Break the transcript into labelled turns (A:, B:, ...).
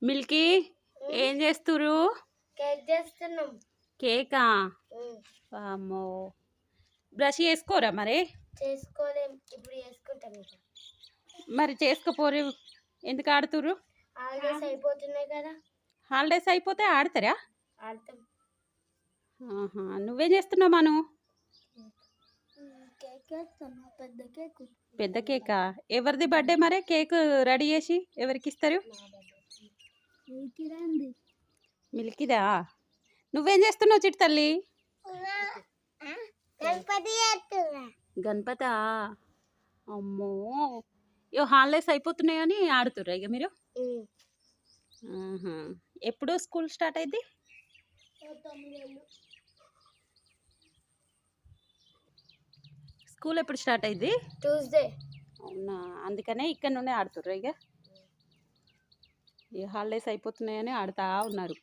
A: Milky ఏం చేస్తురు?
B: Cake చేస్తున్నాం.
A: కేకా? అమ్మో, బ్రష్ చేసుకోరా మరి?
B: చేసుకోలేం, ఇప్పుడు చేసుకుంటాం.
A: మరి చేసుకోపోరు, ఎందుకు ఆడుతురు?
B: హాలిడేస్ అయిపోతున్నాయి కదా.
A: హాలిడేస్ అయిపోతే ఆడతారా?
B: ఆడతాం.
A: నువ్వేం చేస్తున్నావు మను?
B: కేక్ చేస్తున్నా, పెద్ద కేక్.
A: పెద్ద కేకా? ఎవరిది బర్త్డే మరి? కేక్ రెడీ చేసి ఎవరికి ఇస్తారు? మిల్కీదా? నువ్వేం చేస్తున్నావు చిట్టి తల్లి? గణపతా? అమ్మో, హాలిడేస్ అయిపోతున్నాయని ఆడుతుర్రా ఇక మీరు? ఎప్పుడు స్కూల్ స్టార్ట్ అయింది? స్కూల్ ఎప్పుడు స్టార్ట్ అయింది?
B: ట్యూస్డే.
A: అవునా, అందుకనే ఇక్కడ నుండే ఆడుతుర్రా ఇక హాలిడేస్ అయిపోతున్నాయని ఆడుతూ ఉన్నారు.